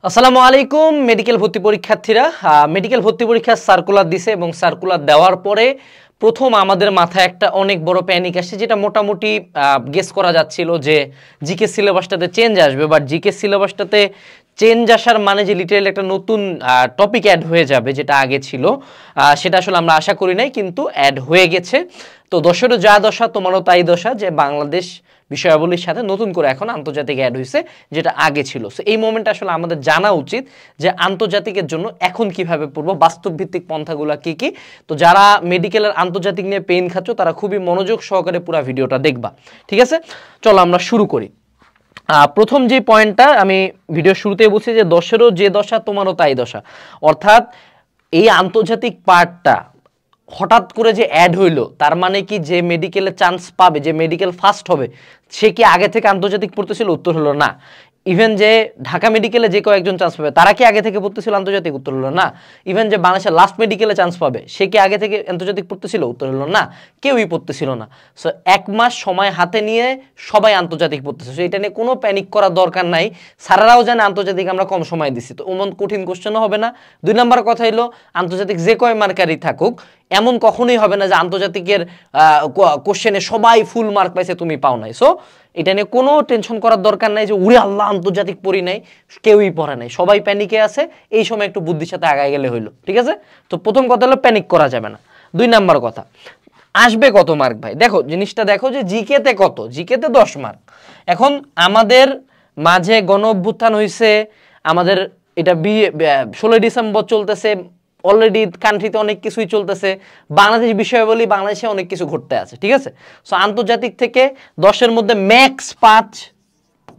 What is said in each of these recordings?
আসসালামু আলাইকুম মেডিকেল ভর্তি পরীক্ষার্থীরা। মেডিকেল ভর্তি পরীক্ষার সার্কুলার দিছে এবং সার্কুলার দেওয়ার পরে প্রথম আমাদের মাথায় একটা অনেক বড় প্যানিক আসছে, যেটা মোটামুটি গেস করা যাচ্ছিল যে জিকে সিলেবাসটাতে চেঞ্জ আসবে। বাট জিকে সিলেবাসটাতে চেঞ্জ আসার মানে যে লিটারালি একটা নতুন টপিক অ্যাড হয়ে যাবে যেটা আগে ছিল, সেটা আসলে আমরা আশা করি নাই, কিন্তু অ্যাড হয়ে গেছে। তো দশেরও যা দশা তোমারও তাই দশা, যে বাংলাদেশ বিষয়াবলীর সাথে নতুন করে এখন আন্তর্জাতিক অ্যাড হয়েছে যেটা আগে ছিল। সো এই মোমেন্টে আসলে আমাদের জানা উচিত যে আন্তর্জাতিকের জন্য এখন কিভাবে পড়বো, বাস্তব ভিত্তিক পন্থাগুলো কি কি। তো যারা মেডিকেলের আন্তর্জাতিক নিয়ে পেইন খাচ্ছ তারা খুবই মনোযোগ সহকারে পুরো ভিডিওটা দেখবা, ঠিক আছে? চলো আমরা শুরু করি। প্রথম যে পয়েন্টটা আমি ভিডিও শুরুতেই বলছি যে দশেরও যে দশা তোমারও তাই দশা, অর্থাৎ এই আন্তর্জাতিক পার্টটা হঠাৎ করে যে অ্যাড হইলো তার মানে কি যে মেডিকেলে চান্স পাবে, যে মেডিকেল ফার্স্ট হবে, সে কি আগে থেকে আন্তর্জাতিক পড়তেছিল? উত্তর হলো না। ইভেন যে ঢাকা মেডিকেলে যে কয়েকজন চান্স পাবে তারা কি আগে থেকে পড়তেছিল আন্তর্জাতিক? উত্তর হলো না। ইভেন যে বাংলাদেশের লাস্ট মেডিকেলে চান্স পাবে সে কি আগে থেকে আন্তর্জাতিক পড়তেছিল? উত্তর হলো না, কেউই পড়তেছিল না। সো এক মাস সময় হাতে নিয়ে সবাই আন্তর্জাতিক পড়তেছে। সো এটা নিয়ে কোনো প্যানিক করার দরকার নাই। স্যারেরাও জানে আন্তর্জাতিক আমরা কম সময় দিচ্ছি, তো ওমন কঠিন কোশ্চেনও হবে না। 2 নম্বর কথা হলো আন্তর্জাতিক যে কয় মার্কারই থাকুক, এমন কখনোই হবে না যে আন্তর্জাতিকের কোশ্চেনে সবাই ফুল মার্ক পাইছে তুমি পাও নাই। সো এটা নিয়ে কোনো টেনশন করার দরকার নাই যে উড়ে আল্লাহ আন্তর্জাতিক পড়ি নাই, কেউই পড়ে নাই, সবাই প্যানিকে আছে। এই সময় একটু বুদ্ধির সাথে আগায় গেলে হইলো, ঠিক আছে? তো প্রথম কথা হলো প্যানিক করা যাবে না। 2 নম্বর কথা, আসবে কত মার্ক ভাই? দেখো জিনিসটা দেখো যে জিকেতে কত, জিকেতে 10 মার্ক। এখন আমাদের মাঝে গণ অভ্যুত্থান হয়েছে, আমাদের এটা 16 ডিসেম্বর চলতেছে, অলরেডি কান্ট্রিতে অনেক কিছুই চলতেছে, বাংলাদেশ বিষয়াবলী বাংলাদেশে অনেক কিছু ঘটতে আছে, ঠিক আছে? সো আন্তর্জাতিক থেকে 10-এর মধ্যে ম্যাক্স 5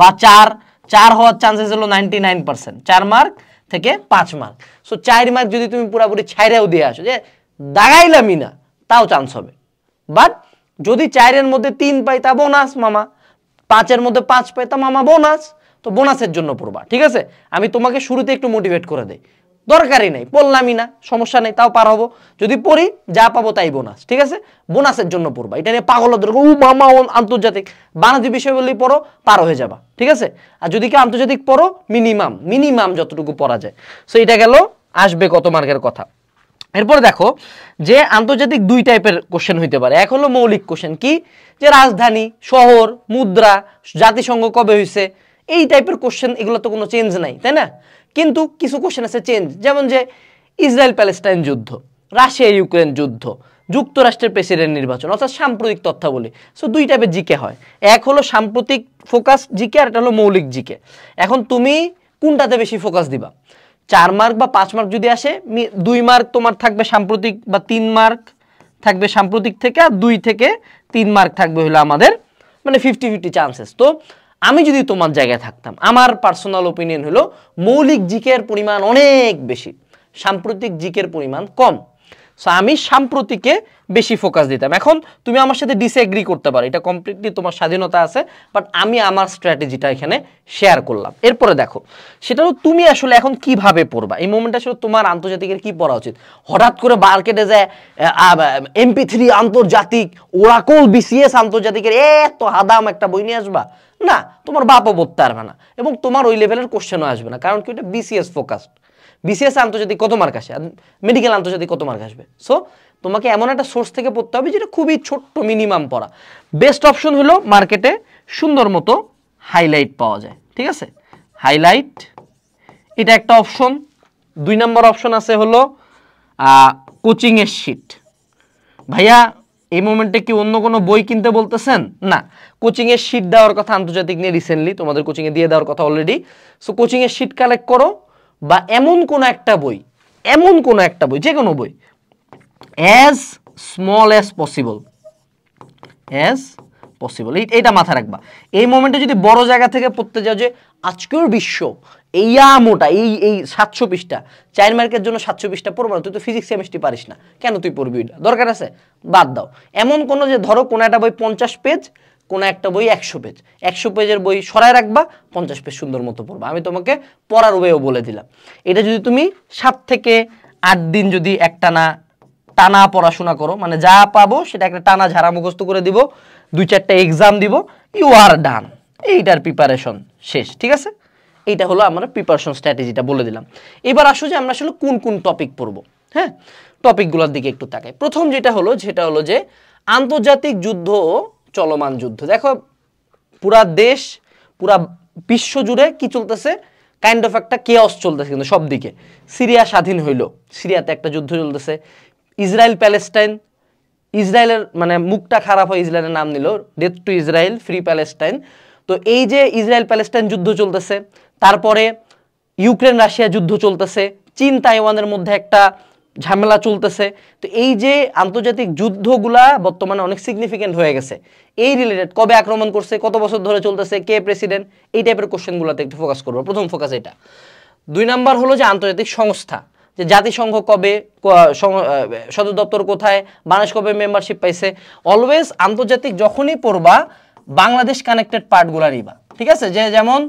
বা 4 হওয়ার চান্সেস হলো 99%, 4 মার্ক থেকে 5 মার্ক। সো 4 মার্ক যদি তুমি পুরোপুরি ছাইরেও দিয়ে আসো যে দাগাইলামই না, তাও চান্স হবে। বাট যদি 4-এর মধ্যে 3 পাই তা বোনাস মামা, 5-এর মধ্যে 5 পাই তা মামা বোনাস। তো বোনাসের জন্য পড়বা, ঠিক আছে? আমি তোমাকে শুরুতে একটু মোটিভেট করে দেই, দরকারই নেই, পড়লামই না, সমস্যা নেই, তাও পার হবো। যদি পড়ি যা পাবো তাই বোনাস, ঠিক আছে? বোনাসের জন্য পড়বা, এটা নিয়ে পাগল দরকার ও মামা আন্তর্জাতিক বাংলাদেশ বিষয় বললেই পড়ো, পার হয়ে যাবা, ঠিক আছে? আর যদি কেউ আন্তর্জাতিক পড়ো মিনিমাম যতটুকু পড়া যায়। সো এটা গেল আসবে কত মার্কের কথা। এরপরে দেখো যে আন্তর্জাতিক 2 টাইপের কোশ্চেন হইতে পারে। এক হলো মৌলিক কোশ্চেন, কি যে রাজধানী, শহর, মুদ্রা, জাতিসংঘ কবে হয়েছে, এই টাইপের কোশ্চেন, এগুলো তো কোনো চেঞ্জ নাই, তাই না? কিন্তু কিছু কোশ্চেন আছে চেঞ্জ, যেমন যে ইসরায়েল প্যালেস্টাইন যুদ্ধ, রাশিয়া ইউক্রেন যুদ্ধ, যুক্তরাষ্ট্রের প্রেসিডেন্ট নির্বাচন, অর্থাৎ সাম্প্রতিক তথ্যাবলী। সো 2 টাইপের জিকে হয়, এক হলো সাম্প্রতিক ফোকাস জিকে আর একটা হলো মৌলিক জিকে। এখন তুমি কোনটাতে বেশি ফোকাস দিবা? 4 মার্ক বা 5 মার্ক যদি আসে, 2 মার্ক তোমার থাকবে সাম্প্রতিক, বা 3 মার্ক থাকবে সাম্প্রতিক থেকে, আর 2 থেকে 3 মার্ক থাকবে হলো আমাদের মানে 50-50 চান্সেস। তো আমি যদি তোমার জায়গায় থাকতাম, আমার পার্সোনাল ওপিনিয়ন হলো মৌলিক জিকের পরিমাণ অনেক বেশি, সাম্প্রতিক জিকের পরিমাণ কম। সো আমি সাম্প্রতিকে বেশি ফোকাস দিতাম। এখন তুমি আমার সাথে ডিসএগ্রি করতে পারো, এটা কমপ্লিটলি তোমার স্বাধীনতা আছে, বাট আমি আমার স্ট্র্যাটেজিটা এখানে শেয়ার করলাম। এরপরে দেখো সেটা হলো তুমি আসলে এখন কিভাবে পড়বা, এই মোমেন্টে আসলে তোমার আন্তর্জাতিকের কি পড়া উচিত। হঠাৎ করে মার্কেটে যায় MP3 আন্তর্জাতিক, ওরাকল BCS আন্তর্জাতিকের এত হাদাম একটা বই নিয়ে আসবা না, তোমার বাপও পড়তে পারবে না, এবং তোমার ওই লেভেলের কোশ্চেনও আসবে না, কারণ কি ওটা BCS ফোকাসড। BCS আন্তর্জাতিক কত মার্ক আসে, মেডিকেল আন্তর্জাতিক কত মার্ক আসবে? সো তোমাকে এমন একটা সোর্স থেকে পড়তে হবে যেটা খুবই ছোট্ট মিনিমাম পড়া। বেস্ট অপশন হলো মার্কেটে সুন্দর মতো হাইলাইট পাওয়া যায়, ঠিক আছে? হাইলাইট এটা একটা অপশন। 2 নম্বর অপশন আছে হলো কোচিংয়ের শিট। ভাইয়া এই মোমেন্টে কি অন্য কোনো বই কিনতে বলতেছেন? না, কোচিংয়ের শিট দেওয়ার কথা আন্তর্জাতিক নিয়ে রিসেন্টলি তোমাদের কোচিংয়ে দিয়ে দেওয়ার কথা অলরেডি। সো কোচিংয়ের শিট কালেক্ট করো, বা এমন কোনো একটা বই, যে কোনো বই, অ্যাজ স্মল অ্যাজ পসিবল, এইটা মাথায় রাখবা। এই মোমেন্টে যদি বড় জায়গা থেকে পড়তে যাও যে আজকের বিশ্ব এইয়া মোটা, এই 700 পৃষ্ঠা, 4 মার্কের জন্য 700 পৃষ্ঠা পড়বো না, তুই তো ফিজিক্স কেমিস্ট্রি পারিস না, কেন তুই পড়বি? ওইটা দরকার আছে, বাদ দাও। এমন কোনো যে ধরো কোনো একটা বই 50 পেজ, কোনো একটা বই 100 পেজ, 100 পেজের বই সরায় রাখবা, 50 পেজ সুন্দর মতো পড়বা। আমি তোমাকে পড়ার ওয়েও বলে দিলাম। এটা যদি তুমি 7 থেকে 8 দিন যদি টানা পড়াশোনা করো, মানে যা পাবো সেটা একটা টানা ঝাড়া মুখস্থ করে দিব, 2-4টা এক্সাম দিব, ইউ আর ডান, এইটার প্রিপারেশন শেষ, ঠিক আছে? এইটা হলো আমরা প্রিপারেশন স্ট্র্যাটেজিটা বলে দিলাম। এবার আসো যে আমরা আসলে কোন কোন টপিক পড়বো। হ্যাঁ, টপিকগুলোর দিকে একটু তাকাই। প্রথম যেটা হলো যে আন্তর্জাতিক যুদ্ধ ও চলমান যুদ্ধ। দেখো পুরা দেশ, পুরা বিশ্ব জুড়ে কি চলতেছে, কাইন্ড অফ একটা কেওস চলতেছে কিন্তু সব দিকে। সিরিয়া স্বাধীন হইল, সিরিয়াতে একটা যুদ্ধ চলতেছে। ইসরায়েল প্যালেস্টাইন, ইসরায়েলের মানে মুখটা খারাপ হয় ইসরায়েলের নাম নিল, death two Israel, free Palestine. তো এই যে ইসরায়েল প্যালেস্টাইন যুদ্ধ চলতেছে, তারপরে ইউক্রেন রাশিয়া যুদ্ধ চলতেছে, চীন তাইওয়ানের মধ্যে একটা ঝামেলা চলতেছে। তো এই যে আন্তর্জাতিক যুদ্ধগুলা বর্তমানে অনেক সিগনিফিকেন্ট হয়ে গেছে। এই রিলেটেড কবে আক্রমণ করছে, কত বছর ধরে চলতেছে, কে প্রেসিডেন্ট, এই টাইপের কোশ্চেনগুলোতে একটু ফোকাস করবো। প্রথম ফোকাস এটা। 2 নাম্বার হলো যে আন্তর্জাতিক সংস্থা, যে জাতিসংঘ কবে, সদর দপ্তর কোথায়, বাংলাদেশ কবে মেম্বারশিপ পাইছে। অলওয়েজ আন্তর্জাতিক যখনই পড়বা বাংলাদেশ কানেক্টেড পার্টগুলো নিবা, ঠিক আছে। যে যেমন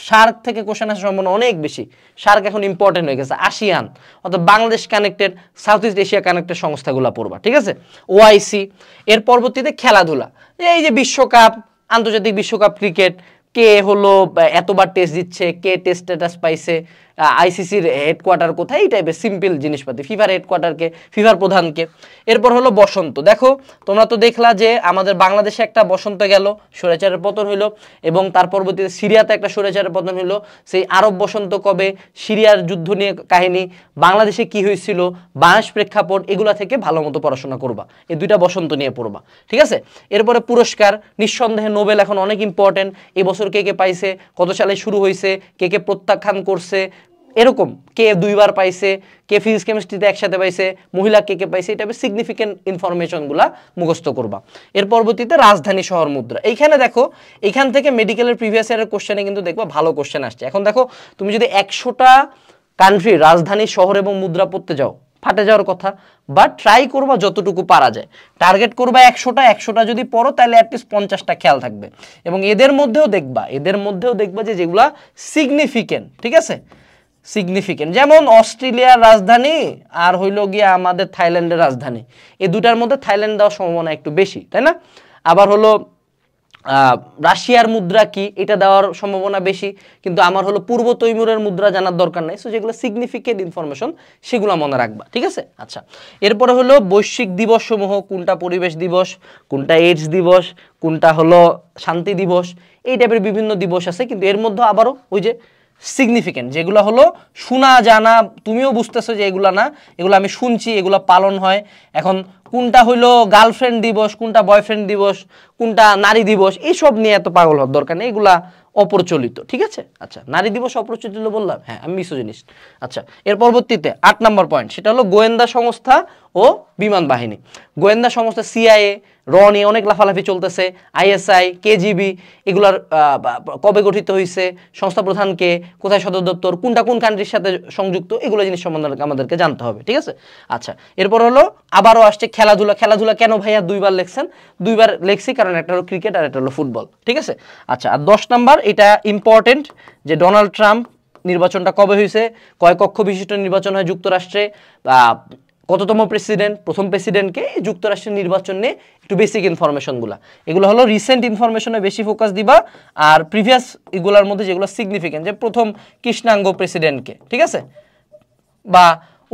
শার্ক থেকে কোশ্চেন আসার সম্ভাবনা অনেক বেশি। শার্ক এখন ইম্পর্টেন্ট হয়ে গেছে। আসিয়ান অর্থাৎ Bangladesh connected, south east Asia connected সংস্থাগুলো পড়বা, ঠিক আছে। ওআইসি। এর পরবর্তীতে খেলাধুলা, এই যে বিশ্বকাপ, আন্তর্জাতিক বিশ্বকাপ ক্রিকেট, কে হলো এতবার টেস্ট দিচ্ছে, কে টেস্ট স্ট্যাটাস পাইছে, আইসিসির হেডকোয়ার্টার কোথায়, এই টাইপের সিম্পল জিনিসপাতি। ফিফার হেডকোয়ার্টারকে, ফিফার প্রধানকে। এরপর হলো বসন্ত। দেখো তোমরা তো দেখলা যে আমাদের বাংলাদেশে একটা বসন্ত গেল, স্বৈরাচারের পতন হইলো, এবং তার পরবর্তীতে সিরিয়াতে একটা স্বৈরাচারের পতন হইলো। সেই আরব বসন্ত কবে, সিরিয়ার যুদ্ধ নিয়ে কাহিনী, বাংলাদেশে কি হয়েছিল, বাংলাদেশ প্রেক্ষাপট, এগুলা থেকে ভালো মতো পড়াশোনা করবা। এই 2টা বসন্ত নিয়ে পড়বা, ঠিক আছে। এরপরে পুরস্কার, নিঃসন্দেহে নোবেল এখন অনেক ইম্পর্টেন্ট। এবছর কে কে পাইছে, কত সালে শুরু হয়েছে, কে কে প্রত্যাখ্যান করছে, এরকম কে 2বার পাইছে, কে ফিজিক্স কেমিস্ট্রিতে একসাথে পাইছে, মহিলা কে কে পাইছে, এটা সিগনিফিকেন্ট ইনফরমেশনগুলা মুখস্থ করবা। এর পরবর্তীতে রাজধানী শহর মুদ্রা। এইখানে দেখো, এইখান থেকে মেডিকেলের প্রিভিয়াস ইয়ারের কোশ্চেনে কিন্তু দেখবা ভালো কোশ্চেন আসছে। এখন দেখো তুমি যদি 100টা কান্ট্রি রাজধানী শহর এবং মুদ্রা পড়তে যাও, ফাটে যাওয়ার কথা, বাট ট্রাই করবা যতটুকু পারা যায়। টার্গেট করবা 100টা যদি পড়ো তাহলে অ্যাটলিস্ট 50টা খেয়াল থাকবে। এবং এদের মধ্যেও দেখবা যে যেগুলা সিগনিফিকেন্ট, ঠিক আছে, সিগনিফিকেন্ট। যেমন অস্ট্রেলিয়ার রাজধানী আর হইল গিয়া আমাদের থাইল্যান্ডের রাজধানী, এই 2টার মধ্যে থাইল্যান্ড দেওয়ার সম্ভাবনা একটু বেশি, তাই না। আবার হলো রাশিয়ার মুদ্রা কি, এটা দেওয়ার সম্ভাবনা বেশি, কিন্তু আমার হলো পূর্ব তৈমুরের মুদ্রা জানার দরকার নাই। সো যেগুলো সিগনিফিকেন্ট ইনফরমেশন সেগুলো মনে রাখবা, ঠিক আছে। আচ্ছা, এরপরে হলো বৈশ্বিক দিবস সমূহ, কোনটা পরিবেশ দিবস, কোনটা এইডস দিবস, কোনটা হলো শান্তি দিবস, এই টাইপের বিভিন্ন দিবস আছে। কিন্তু এর মধ্যে আবারও ওই যে সিগনিফিকেন্ট যেগুলো হলো শোনা জানা, তুমিও বুঝতেছো যে এগুলা না, এগুলো আমি শুনছি, এগুলো পালন হয়। এখন কোনটা হইলো গার্লফ্রেন্ড দিবস, কোনটা বয়ফ্রেন্ড দিবস, কোনটা নারী দিবস, এইসব নিয়ে এত পাগল হওয়ার দরকার নেই, এগুলা অপ্রচলিত, ঠিক আছে। আচ্ছা, নারী দিবস অপ্রচলিত বললাম, হ্যাঁ আমি মিসোজিনিস্ট। আচ্ছা, এর পরবর্তীতে 8 নম্বর পয়েন্ট, সেটা হলো গোয়েন্দা সংস্থা ও বিমান বাহিনী। গোয়েন্দা সংস্থা সিআইএ, র নিয়ে অনেক লাফালাফি চলতেছে, আইএসআই, কেজিবি, এগুলার কবে গঠিত হয়েছে, সংস্থা প্রধানকে, কোথায় সদর দপ্তর, কোনটা কোন কান্ট্রির সাথে সংযুক্ত, এগুলো জিনিস সম্বন্ধে আমাদেরকে জানতে হবে, ঠিক আছে। আচ্ছা, এরপর হলো আবারও আসছে খেলাধুলা। খেলাধুলা কেন ভাইয়া 2বার লেখছেন? 2বার লেখছি কারণ একটা হলো ক্রিকেট আর একটা হলো ফুটবল, ঠিক আছে। আচ্ছা, আর 10 নাম্বার এটা ইম্পর্টেন্ট, যে ডোনাল্ড ট্রাম্প নির্বাচনটা কবে হয়েছে, কয় কক্ষ বিশিষ্ট নির্বাচন হয় যুক্তরাষ্ট্রে, কততম প্রেসিডেন্ট, প্রথম প্রেসিডেন্টকে, যুক্তরাষ্ট্রের নির্বাচন নিয়ে একটু বেসিক ইনফরমেশনগুলো, এগুলো হলো রিসেন্ট ইনফরমেশনে বেশি ফোকাস দিবা। আর প্রিভিয়াস এগুলোর মধ্যে যেগুলো সিগনিফিকেন্ট, যে প্রথম কৃষ্ণাঙ্গ প্রেসিডেন্টকে, ঠিক আছে, বা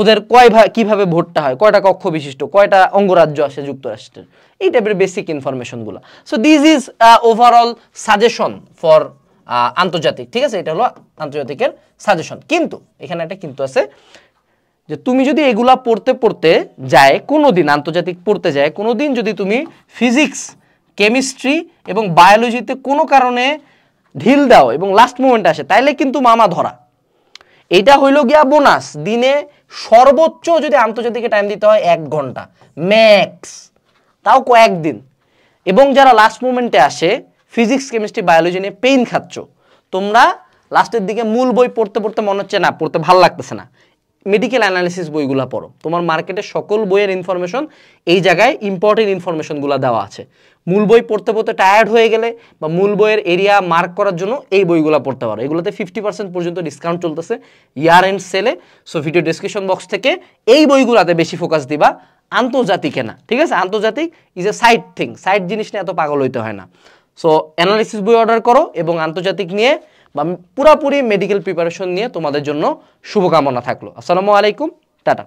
ওদের কিভাবে ভোটটা হয়, কয়টা কক্ষ বিশিষ্ট, কয়টা অঙ্গরাজ্য আসে যুক্তরাষ্ট্রের, এই টাইপের বেসিক ইনফরমেশনগুলো। So this is overall suggestion for আন্তর্জাতিক, ঠিক আছে। এটা হলো আন্তর্জাতিকের সাজেশন। কিন্তু এখানে একটা কিন্তু আছে, যে তুমি যদি এগুলা পড়তে যায় কোনোদিন, আন্তর্জাতিক পড়তে যায় কোনোদিন, যদি তুমি ফিজিক্স, কেমিস্ট্রি এবং বায়োলজিতে কোনো কারণে ঢিল দাও এবং লাস্ট মোমেন্টে আসে, তাইলে কিন্তু মামা ধরা। এটা হইল গিয়া বোনাস। দিনে সর্বোচ্চ যদি আন্তর্জাতিকে টাইম দিতে হয় 1 ঘন্টা ম্যাক্স, তাও কয়েকদিন। এবং যারা লাস্ট মোমেন্টে আসে ফিজিক্স, কেমিস্ট্রি, বায়োলজি নিয়ে পেইন খাচ্ছ, তোমরা লাস্টের দিকে মূল বই পড়তে মনে হচ্ছে না, পড়তে ভালো লাগতেছে না, মেডিকেল অ্যানালিসিস বইগুলো পড়ো। তোমার মার্কেটে সকল বইয়ের ইনফরমেশন এই জায়গায় ইম্পর্টেন্ট ইনফরমেশনগুলো দেওয়া আছে। মূল বই পড়তে টায়ার্ড হয়ে গেলে বা মূল বইয়ের এরিয়া মার্ক করার জন্য এই বইগুলো পড়তে পারো। এগুলোতে 50% পর্যন্ত ডিসকাউন্ট চলতেছে ইয়ার এন্ড সেলে। সো ভিডিও ডেসক্রিপশন বক্স থেকে এই বইগুলোতে বেশি ফোকাস দিবা, আন্তর্জাতিকে না, ঠিক আছে। আন্তর্জাতিক is a side thing, side জিনিস নিয়ে এত পাগল হইতে হয় না। সো অ্যানালিসিস বই অর্ডার করো এবং আন্তর্জাতিক নিয়ে বা পুরাপুরি মেডিকেল প্রিপারেশন নিয়ে তোমাদের জন্য শুভকামনা থাকলো। আসসালামু আলাইকুম, টাটা।